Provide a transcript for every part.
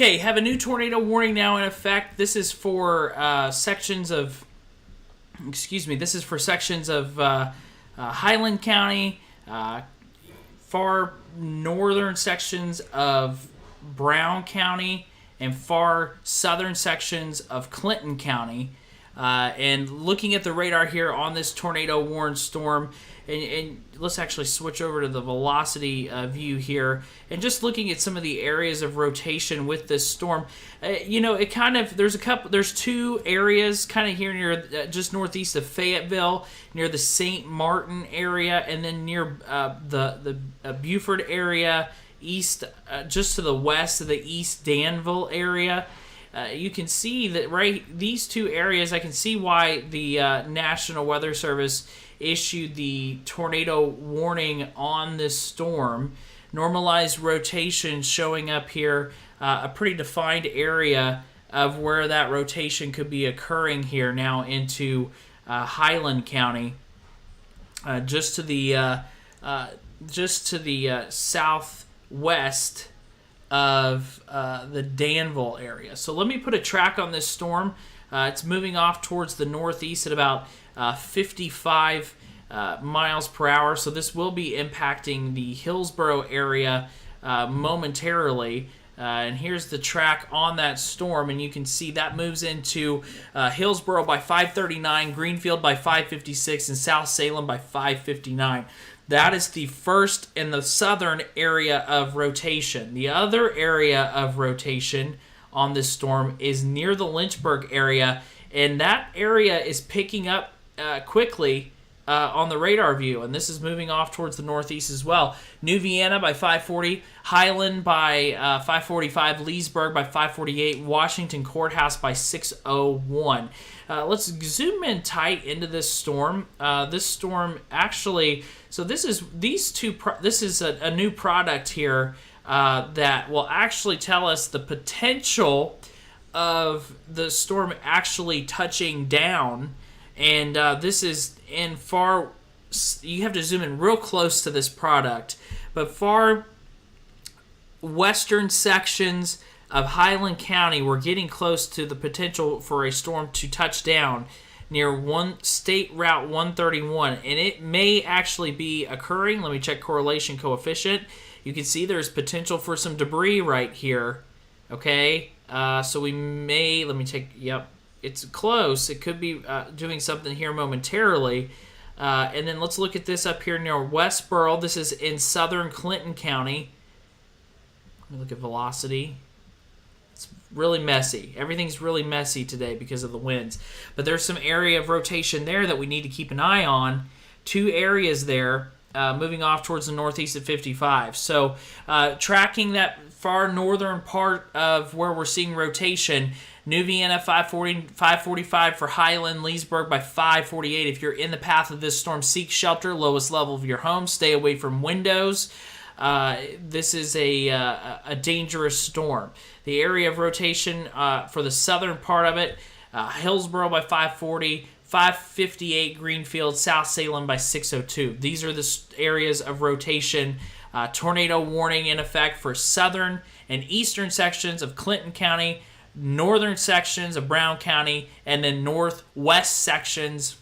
Okay, have a new tornado warning now in effect. This is for sections of, this is for sections of Highland County, far northern sections of Brown County, and far southern sections of Clinton County. And looking at the radar here on this tornado warned storm, and let's actually switch over to the velocity view here, and just looking at some of the areas of rotation with this storm, it kind of, there's two areas kind of here near just northeast of Fayetteville, near the St. Martin area, and then near the Buford area, east, just to the west of the East Danville area. You can see that these two areas, I can see why the National Weather Service issued the tornado warning on this storm. Normalized rotation showing up here, a pretty defined area of where that rotation could be occurring here now into Highland County, just to the southwest of the Danville area. So let me put a track on this storm. It's moving off towards the northeast at about 55 miles per hour. So this will be impacting the Hillsborough area momentarily. And here's the track on that storm, and you can see that moves into Hillsborough by 5:39, Greenfield by 5:56, and South Salem by 5:59. That is the first in the southern area of rotation. The other area of rotation on this storm is near the Lynchburg area, and that area is picking up quickly on the radar view, and this is moving off towards the northeast as well. New Vienna by 5:40, Highland by 5:45, Leesburg by 5:48, Washington Courthouse by 6:01. Let's zoom in tight into this storm. This storm actually, so this is a new product here that will actually tell us the potential of the storm actually touching down. And this is in far, you have to zoom in real close to this product, but far western sections of Highland County, we're getting close to the potential for a storm to touch down near State Route 131, and it may actually be occurring. Let me check correlation coefficient. You can see there's potential for some debris right here. Okay, so we may, it's close. It could be doing something here momentarily. And then let's look at this up here near Westboro. This is in southern Clinton County. Let me look at velocity. It's really messy. Everything's really messy today because of the winds. But there's some area of rotation there that we need to keep an eye on. Two areas there moving off towards the northeast at 55. So tracking that far northern part of where we're seeing rotation, New Vienna 5:45 for Highland, Leesburg by 5:48. If you're in the path of this storm, seek shelter, lowest level of your home. Stay away from windows. This is a dangerous storm. The area of rotation for the southern part of it, Hillsborough by 5:40, 5:58 Greenfield, South Salem by 6:02. These are the areas of rotation. Tornado warning in effect for southern and eastern sections of Clinton County, northern sections of Brown County, and then northwest sections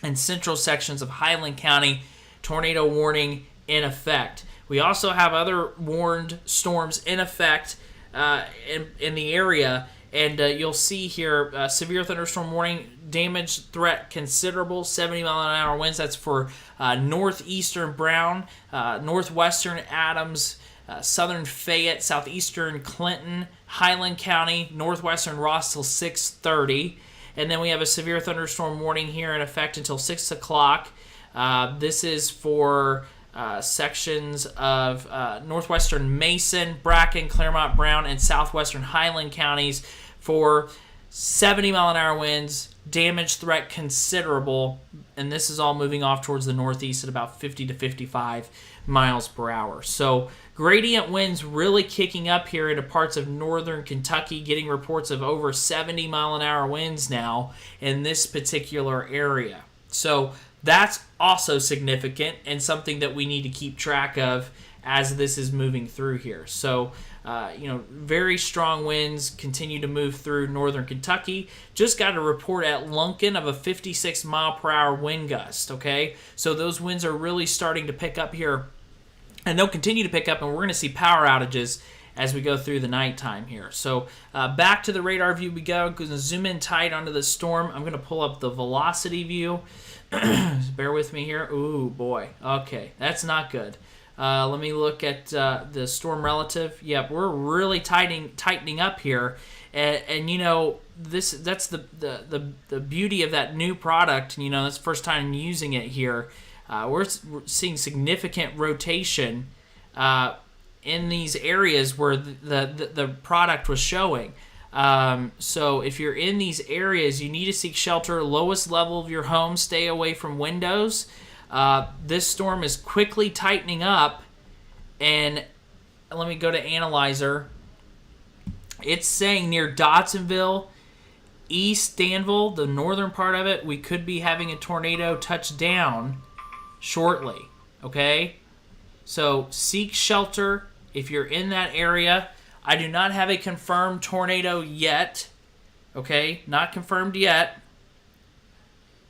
and central sections of Highland County. Tornado warning in effect. We also have other warned storms in effect in the area, and you'll see here severe thunderstorm warning, damage threat considerable, 70-mile-an-hour winds. That's for northeastern Brown, northwestern Adams, southern Fayette, southeastern Clinton, Highland County, northwestern Ross till 6:30. And then we have a severe thunderstorm warning here in effect until 6 o'clock. This is for sections of northwestern Mason, Bracken, Claremont, Brown, and southwestern Highland counties for 70-mile-an-hour winds, damage threat considerable, and this is all moving off towards the northeast at about 50 to 55 miles per hour. So gradient winds really kicking up here into parts of northern Kentucky, getting reports of over 70-mile-an-hour winds now in this particular area. So That's also significant and something that we need to keep track of as this is moving through here. So, very strong winds continue to move through northern Kentucky. Just got a report at Lunken of a 56 mile per hour wind gust, okay? So those winds are really starting to pick up here, and they'll continue to pick up, and we're going to see power outages as we go through the nighttime here. So back to the radar view we go. I'm going to zoom in tight onto the storm. I'm going to pull up the velocity view. Bear with me here. Ooh, boy. Okay, that's not good. Let me look at the storm relative. Yep, we're really tightening up here, and that's the beauty of that new product. That's the first time using it here. We're seeing significant rotation in these areas where the product was showing. So if you're in these areas, you need to seek shelter. Lowest level of your home, stay away from windows. This storm is quickly tightening up, and let me go to Analyzer. It's saying near Dodsonville, East Danville, the northern part of it, we could be having a tornado touch down shortly, okay? So seek shelter if you're in that area. I do not have a confirmed tornado yet, okay? Not confirmed yet.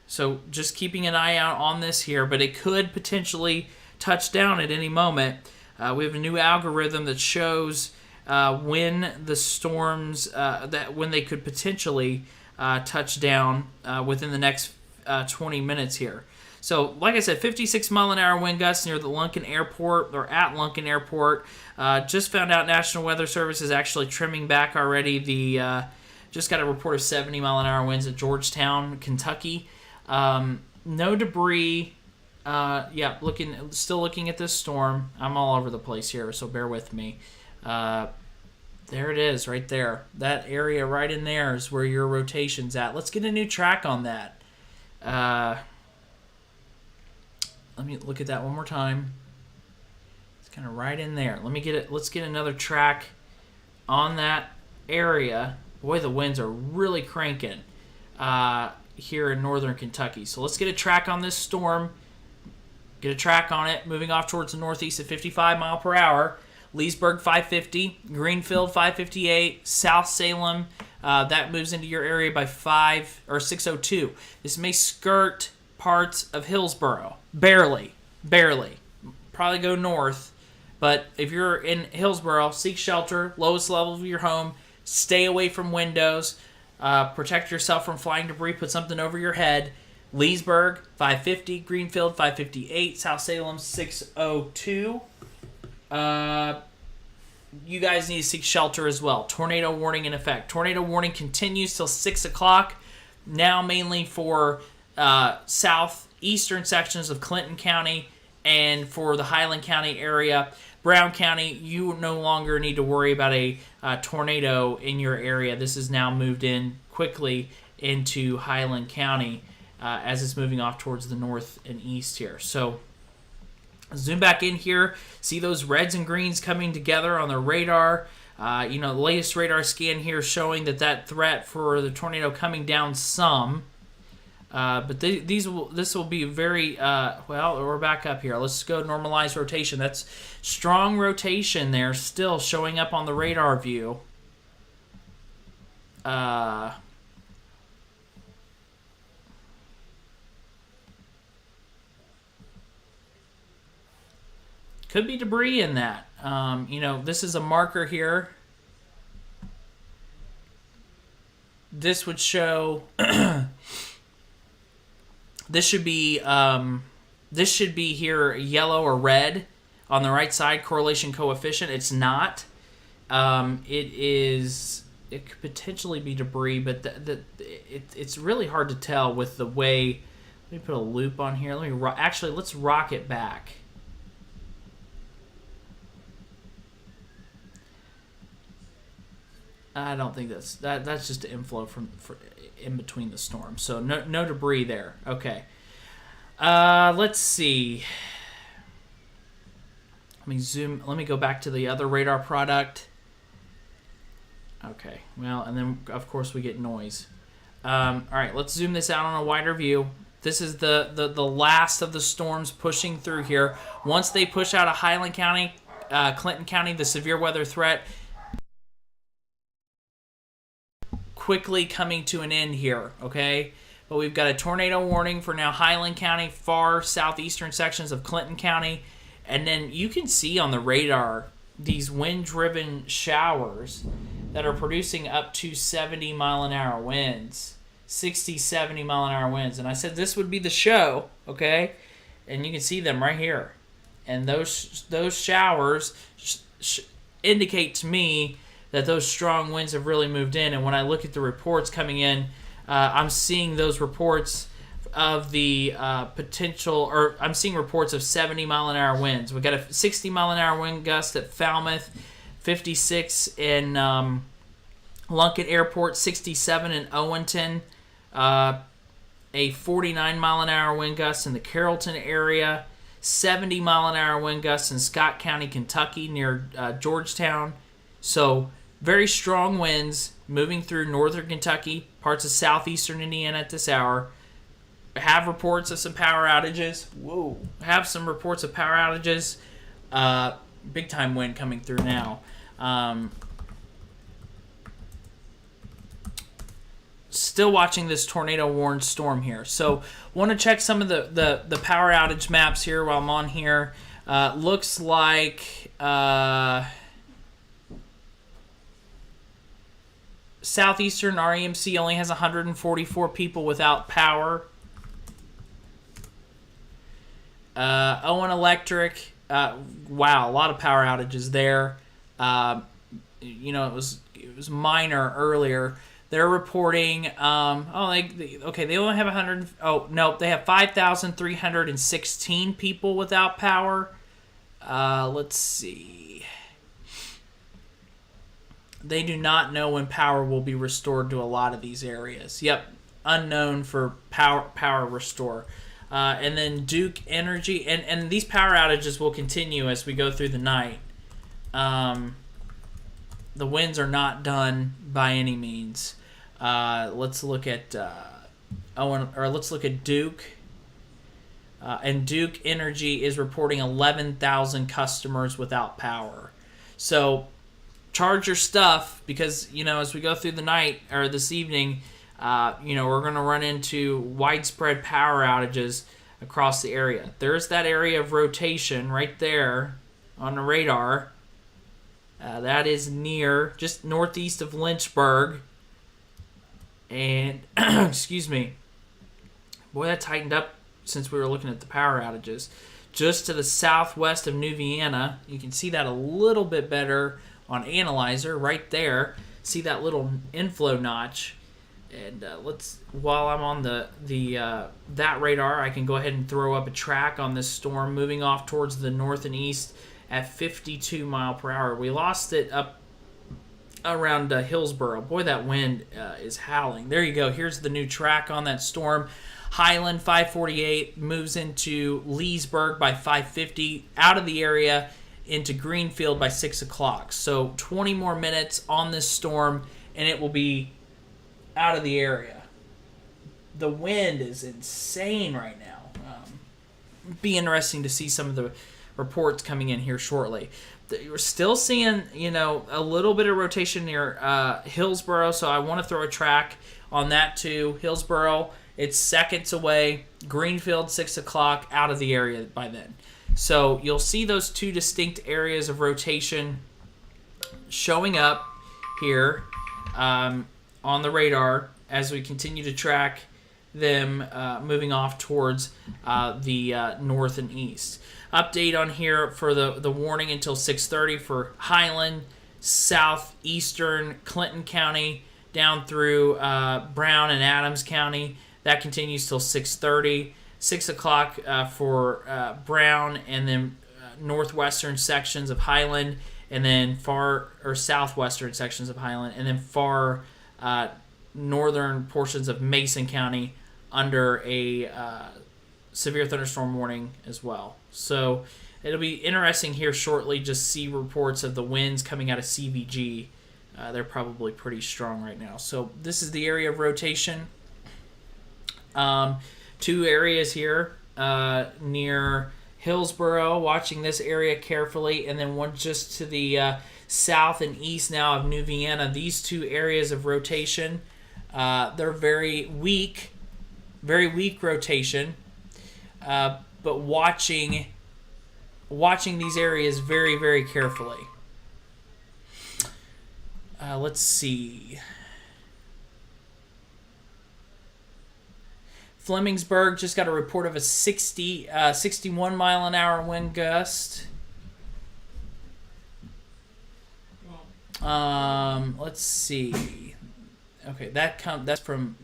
So just keeping an eye out on this here, but it could potentially touch down at any moment. We have a new algorithm that shows when the storms, when they could potentially touch down within the next 20 minutes here. So, like I said, 56 mile an hour wind gusts near the Lunken Airport, or at Lunken Airport. Just found out National Weather Service is actually trimming back already. Just got a report of 70 mile an hour winds at Georgetown, Kentucky. No debris. Still looking at this storm. I'm all over the place here, so bear with me. There it is, right there. That area right in there is where your rotation's at. Let's get a new track on that. Let me look at that one more time. It's kind of right in there. Let's get another track on that area. Boy, the winds are really cranking here in northern Kentucky. So let's get a track on this storm. Get a track on it, moving off towards the northeast at 55 mile per hour. Leesburg 550, Greenfield 558, South Salem, that moves into your area by 6:02. This may skirt parts of Hillsboro, barely. Probably go north, but if you're in Hillsboro, seek shelter, lowest level of your home, stay away from windows, protect yourself from flying debris, put something over your head. Leesburg 550, Greenfield 558, South Salem 6:02. You guys need to seek shelter as well. Tornado warning in effect. Tornado warning continues till 6 o'clock. Now mainly for southeastern sections of Clinton County and for the Highland County area. Brown County, you no longer need to worry about a tornado in your area. This is now moved in quickly into Highland County as it's moving off towards the north and east here. So zoom back in here, see those reds and greens coming together on the radar. The latest radar scan here showing that threat for the tornado coming down some. But this will be very, we're back up here. Let's go normalize rotation. That's strong rotation there still showing up on the radar view. Could be debris in that. This is a marker here. This would show... This should be here yellow or red on the right side, correlation coefficient. It's not. It could potentially be debris, but it's really hard to tell with the way. Let me put a loop on here. Let's rock it back. I don't think that's just an inflow from in between the storms. So no debris there. Okay. Let's see. Let me go back to the other radar product. Okay. Well, and then of course we get noise. All right. Let's zoom this out on a wider view. This is the last of the storms pushing through here. Once they push out of Highland County, Clinton County, the severe weather threat quickly coming to an end here, okay? But we've got a tornado warning for now Highland County, far southeastern sections of Clinton County, and then you can see on the radar these wind-driven showers that are producing up to 70-mile-an-hour winds. 60, 70-mile-an-hour winds. And I said this would be the show, okay? And you can see them right here. And those showers indicate to me that those strong winds have really moved in. And when I look at the reports coming in, I'm seeing those reports of the potential, or I'm seeing reports of 70-mile-an-hour winds. We've got a 60-mile-an-hour wind gust at Falmouth, 56 in Lunkett Airport, 67 in Owenton, a 49-mile-an-hour wind gust in the Carrollton area, 70-mile-an-hour wind gusts in Scott County, Kentucky, near Georgetown. So very strong winds moving through northern Kentucky, parts of southeastern Indiana at this hour. Have reports of some power outages. Whoa. Have some reports of power outages. Big time wind coming through now. Still watching this tornado warned storm here. So want to check some of the power outage maps here while I'm on here. Looks like Southeastern REMC only has 144 people without power. Owen Electric, wow, a lot of power outages there. It was minor earlier. They're reporting, they only have 100. Oh no, they have 5,316 people without power. Let's see. They do not know when power will be restored to a lot of these areas. Yep, unknown for power restore. And then Duke Energy, and these power outages will continue as we go through the night. The winds are not done by any means. Let's look at let's look at Duke. And Duke Energy is reporting 11,000 customers without power. So charge your stuff, because as we go through the night or this evening, we're going to run into widespread power outages across the area. There's that area of rotation right there on the radar. That is near, just northeast of Lynchburg. And, excuse me, boy, that tightened up since we were looking at the power outages. Just to the southwest of New Vienna, you can see that a little bit better on Analyzer right there. See that little inflow notch. And while I'm on that radar, I can go ahead and throw up a track on this storm moving off towards the north and east at 52 mile per hour. We lost it up around Hillsboro. Boy, that wind is howling. There you go. Here's the new track on that storm. Highland 548 moves into Leesburg by 550, out of the area into Greenfield by 6 o'clock. So 20 more minutes on this storm, and it will be out of the area. The wind is insane right now. Be interesting to see some of the reports coming in here shortly. We're still seeing, a little bit of rotation near Hillsboro, so I want to throw a track on that too. Hillsboro, it's seconds away. Greenfield, 6 o'clock, out of the area by then. So you'll see those two distinct areas of rotation showing up here on the radar as we continue to track them moving off towards the north and east. Update on here for the warning until 6:30 for Highland, southeastern Clinton County, down through Brown and Adams County. That continues till 6:30. 6 o'clock for Brown, and then northwestern sections of Highland, and then southwestern sections of Highland, and then far northern portions of Mason County under a severe thunderstorm warning as well. So it'll be interesting here shortly, just see reports of the winds coming out of CVG. They're probably pretty strong right now. So this is the area of rotation. two areas here near Hillsboro, watching this area carefully, and then one just to the south and east now of New Vienna. These two areas of rotation, they're very weak rotation, but watching these areas very, very carefully. Let's see. Flemingsburg just got a report of a 61 mile an hour wind gust. Let's see. Okay, that's from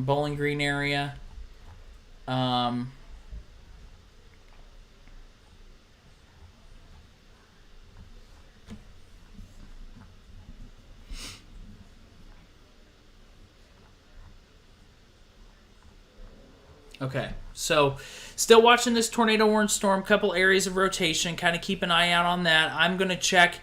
Bowling Green area. Okay, so still watching this tornado warning storm, couple areas of rotation, kind of keep an eye out on that. I'm going to check,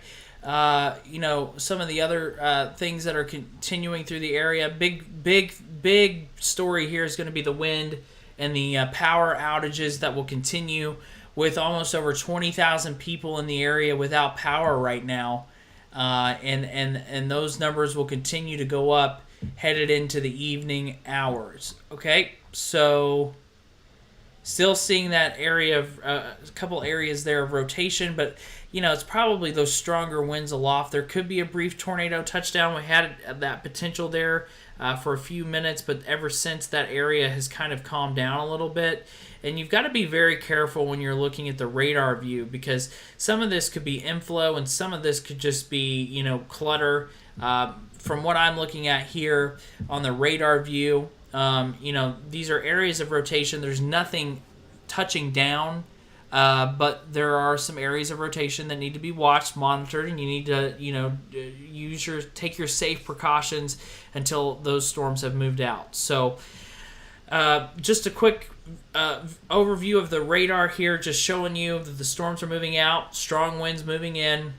some of the other things that are continuing through the area. Big story here is going to be the wind and the power outages that will continue, with almost over 20,000 people in the area without power right now. And those numbers will continue to go up headed into the evening hours. Okay, so still seeing that area of a couple areas there of rotation, but it's probably those stronger winds aloft. There could be a brief tornado touchdown. We had that potential there for a few minutes, but ever since, that area has kind of calmed down a little bit. And you've got to be very careful when you're looking at the radar view, because some of this could be inflow and some of this could just be, clutter. From what I'm looking at here on the radar view, these are areas of rotation. There's nothing touching down, but there are some areas of rotation that need to be watched, monitored, and you need to, take your safe precautions until those storms have moved out. So, just a quick overview of the radar here, just showing you that the storms are moving out, strong winds moving in.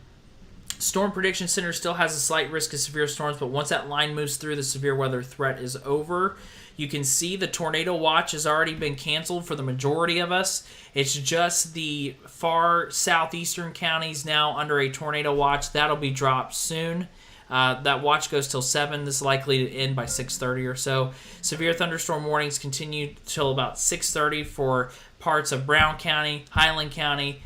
Storm Prediction Center still has a slight risk of severe storms, but once that line moves through, the severe weather threat is over. You can see the tornado watch has already been canceled for the majority of us. It's just the far southeastern counties now under a tornado watch. That'll be dropped soon. That watch goes till 7. This is likely to end by 6:30 or so. Severe thunderstorm warnings continue till about 6:30 for parts of Brown County, Highland County,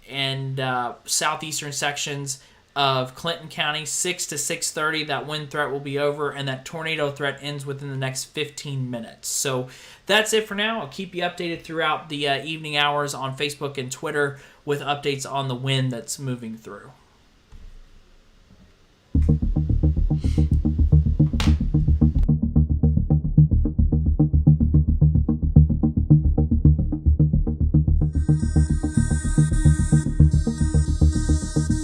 and southeastern sections of Clinton County. 6 to 6:30, that wind threat will be over, and that tornado threat ends within the next 15 minutes. So that's it for now. I'll keep you updated throughout the evening hours on Facebook and Twitter with updates on the wind that's moving through.